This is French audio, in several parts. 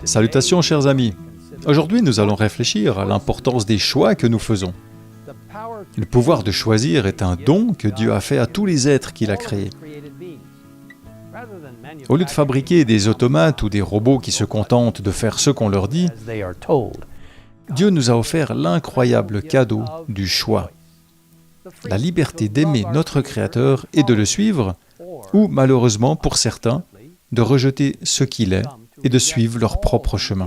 Salutations chers amis. Aujourd'hui nous allons réfléchir à l'importance des choix que nous faisons. Le pouvoir de choisir est un don que Dieu a fait à tous les êtres qu'il a créés. Au lieu de fabriquer des automates ou des robots qui se contentent de faire ce qu'on leur dit, Dieu nous a offert l'incroyable cadeau du choix. La liberté d'aimer notre Créateur et de le suivre, ou malheureusement pour certains, de rejeter ce qu'il est et de suivre leur propre chemin.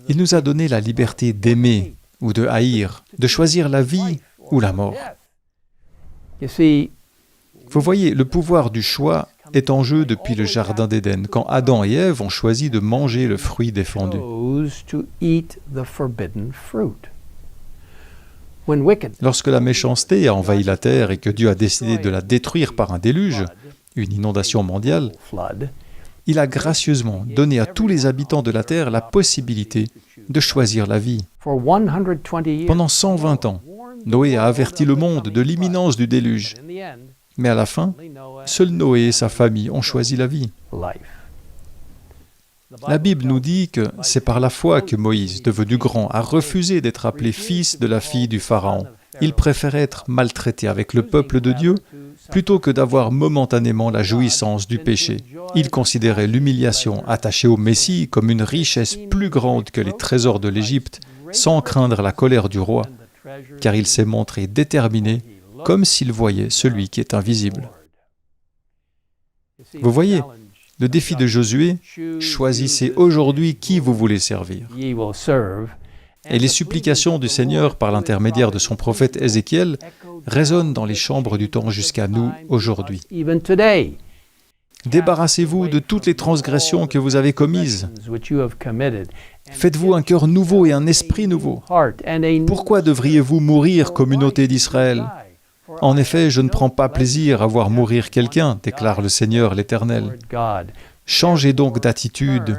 Il nous a donné la liberté d'aimer ou de haïr, de choisir la vie ou la mort. Vous voyez, le pouvoir du choix est en jeu depuis le Jardin d'Éden, quand Adam et Ève ont choisi de manger le fruit défendu. Lorsque la méchanceté a envahi la terre et que Dieu a décidé de la détruire par un déluge, une inondation mondiale, il a gracieusement donné à tous les habitants de la terre la possibilité de choisir la vie. Pendant 120 ans, Noé a averti le monde de l'imminence du déluge. Mais à la fin, seul Noé et sa famille ont choisi la vie. La Bible nous dit que c'est par la foi que Moïse, devenu grand, a refusé d'être appelé fils de la fille du Pharaon. Il préférait être maltraité avec le peuple de Dieu plutôt que d'avoir momentanément la jouissance du péché. Il considérait l'humiliation attachée au Messie comme une richesse plus grande que les trésors de l'Égypte, sans craindre la colère du roi, car il s'est montré déterminé, comme s'il voyait celui qui est invisible. Vous voyez, le défi de Josué, choisissez aujourd'hui qui vous voulez servir. Et les supplications du Seigneur par l'intermédiaire de son prophète Ézéchiel résonnent dans les chambres du temps jusqu'à nous aujourd'hui. Débarrassez-vous de toutes les transgressions que vous avez commises. Faites-vous un cœur nouveau et un esprit nouveau. Pourquoi devriez-vous mourir, communauté d'Israël ? En effet, je ne prends pas plaisir à voir mourir quelqu'un, déclare le Seigneur l'Éternel. Changez donc d'attitude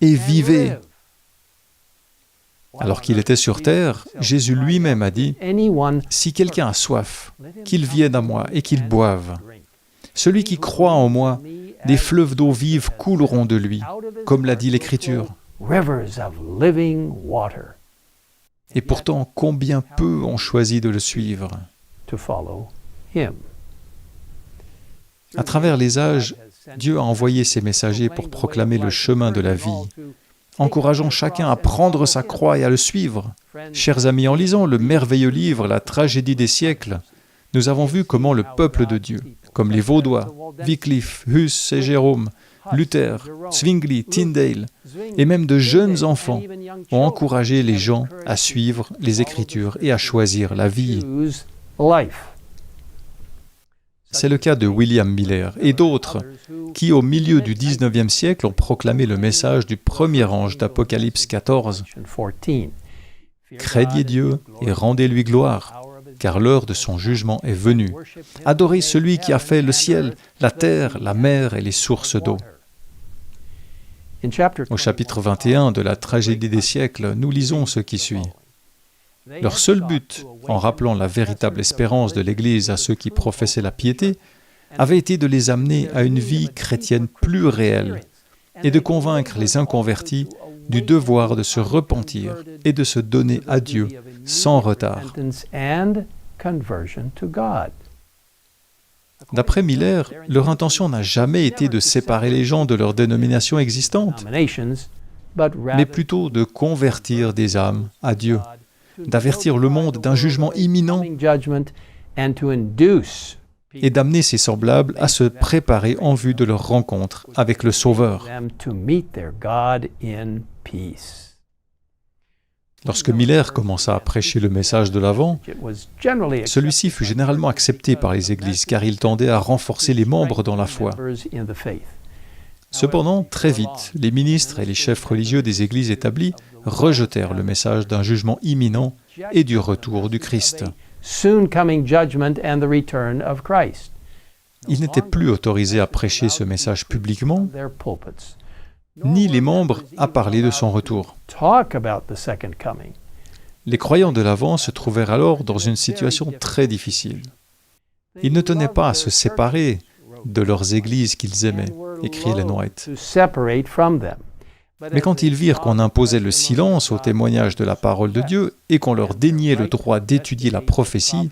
et vivez. Alors qu'il était sur terre, Jésus lui-même a dit, « Si quelqu'un a soif, qu'il vienne à moi et qu'il boive. Celui qui croit en moi, des fleuves d'eau vive couleront de lui, comme l'a dit l'Écriture. » Et pourtant, combien peu ont choisi de le suivre. À travers les âges, Dieu a envoyé ses messagers pour proclamer le chemin de la vie, encourageant chacun à prendre sa croix et à le suivre. Chers amis, en lisant le merveilleux livre « La tragédie des siècles », nous avons vu comment le peuple de Dieu, comme les Vaudois, Wycliffe, Huss et Jérôme, Luther, Zwingli, Tyndale, et même de jeunes enfants, ont encouragé les gens à suivre les Écritures et à choisir la vie. C'est le cas de William Miller et d'autres qui, au milieu du XIXe siècle, ont proclamé le message du premier ange d'Apocalypse 14. « Craignez Dieu et rendez-lui gloire, car l'heure de son jugement est venue. Adorez celui qui a fait le ciel, la terre, la mer et les sources d'eau. » Au chapitre 21 de la tragédie des siècles, nous lisons ce qui suit. Leur seul but, en rappelant la véritable espérance de l'Église à ceux qui professaient la piété, avait été de les amener à une vie chrétienne plus réelle et de convaincre les inconvertis du devoir de se repentir et de se donner à Dieu sans retard. D'après Miller, leur intention n'a jamais été de séparer les gens de leur dénomination existante, mais plutôt de convertir des âmes à Dieu, d'avertir le monde d'un jugement imminent et d'amener ses semblables à se préparer en vue de leur rencontre avec le Sauveur. Lorsque Miller commença à prêcher le message de l'Avent, celui-ci fut généralement accepté par les églises car il tendait à renforcer les membres dans la foi. Cependant, très vite, les ministres et les chefs religieux des églises établies rejetèrent le message d'un jugement imminent et du retour du Christ. Ils n'étaient plus autorisés à prêcher ce message publiquement, ni les membres à parler de son retour. Les croyants de l'Avent se trouvèrent alors dans une situation très difficile. Ils ne tenaient pas à se séparer, de leurs églises qu'ils aimaient, écrit Ellen White. Mais quand ils virent qu'on imposait le silence au témoignage de la parole de Dieu et qu'on leur déniait le droit d'étudier la prophétie,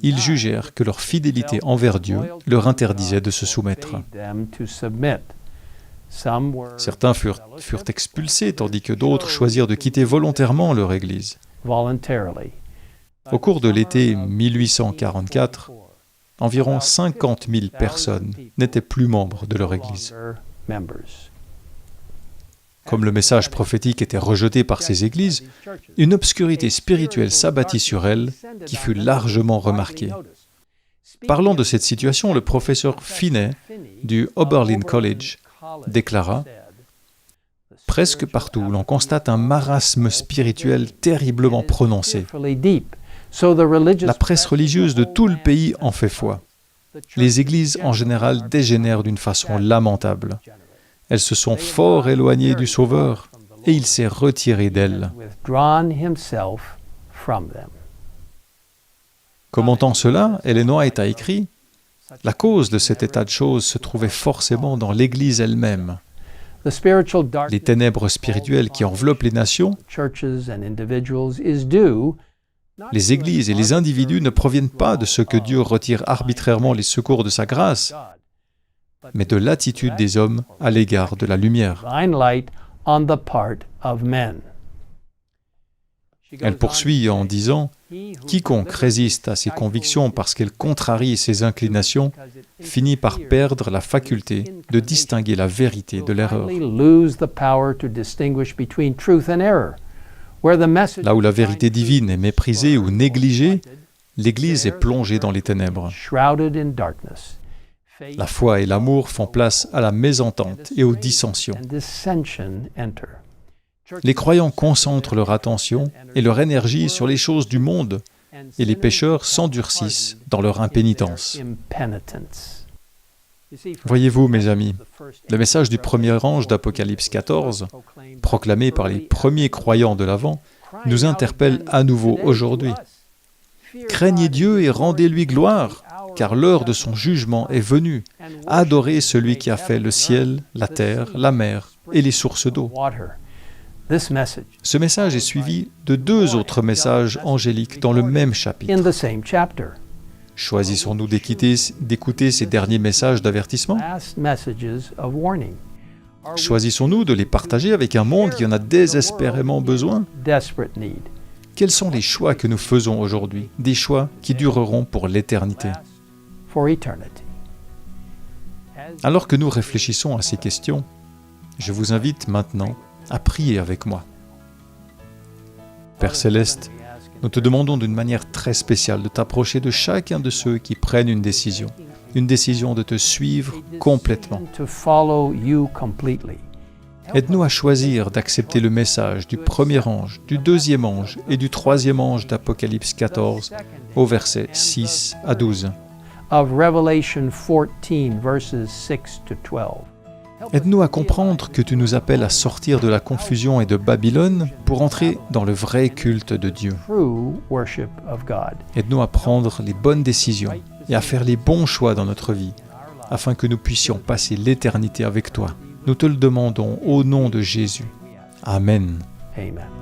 ils jugèrent que leur fidélité envers Dieu leur interdisait de se soumettre. Certains furent expulsés, tandis que d'autres choisirent de quitter volontairement leur Église. Au cours de l'été 1844, environ 50 000 personnes n'étaient plus membres de leur Église. Comme le message prophétique était rejeté par ces églises, une obscurité spirituelle s'abattit sur elles qui fut largement remarquée. Parlant de cette situation, le professeur Finney du Oberlin College déclara « Presque partout, l'on constate un marasme spirituel terriblement prononcé. La presse religieuse de tout le pays en fait foi. Les églises en général dégénèrent d'une façon lamentable. Elles se sont fort éloignées du Sauveur et il s'est retiré d'elles. » Commentant cela, Ellen White a écrit « La cause de cet état de choses se trouvait forcément dans l'Église elle-même. Les ténèbres spirituelles qui enveloppent les nations, les églises et les individus ne proviennent pas de ce que Dieu retire arbitrairement les secours de sa grâce, mais de l'attitude des hommes à l'égard de la lumière. » Elle poursuit en disant « Quiconque résiste à ses convictions parce qu'elles contrarient ses inclinations finit par perdre la faculté de distinguer la vérité de l'erreur. » Là où la vérité divine est méprisée ou négligée, l'Église est plongée dans les ténèbres. La foi et l'amour font place à la mésentente et aux dissensions. Les croyants concentrent leur attention et leur énergie sur les choses du monde, et les pécheurs s'endurcissent dans leur impénitence. Voyez-vous, mes amis, le message du premier ange d'Apocalypse 14, proclamé par les premiers croyants de l'Avent, nous interpelle à nouveau aujourd'hui. Craignez Dieu et rendez-lui gloire, car l'heure de son jugement est venue. Adorez celui qui a fait le ciel, la terre, la mer et les sources d'eau. Ce message est suivi de deux autres messages angéliques dans le même chapitre. Choisissons-nous d'écouter ces derniers messages d'avertissement? Choisissons-nous de les partager avec un monde qui en a désespérément besoin? Quels sont les choix que nous faisons aujourd'hui? Des choix qui dureront pour l'éternité. Alors que nous réfléchissons à ces questions, je vous invite maintenant à prier avec moi. Père Céleste, nous te demandons d'une manière très spéciale de t'approcher de chacun de ceux qui prennent une décision de te suivre complètement. Aide-nous à choisir d'accepter le message du premier ange, du deuxième ange et du troisième ange d'Apocalypse 14 au verset 6 à 12. Aide-nous à comprendre que tu nous appelles à sortir de la confusion et de Babylone pour entrer dans le vrai culte de Dieu. Aide-nous à prendre les bonnes décisions et à faire les bons choix dans notre vie, afin que nous puissions passer l'éternité avec toi. Nous te le demandons au nom de Jésus. Amen. Amen.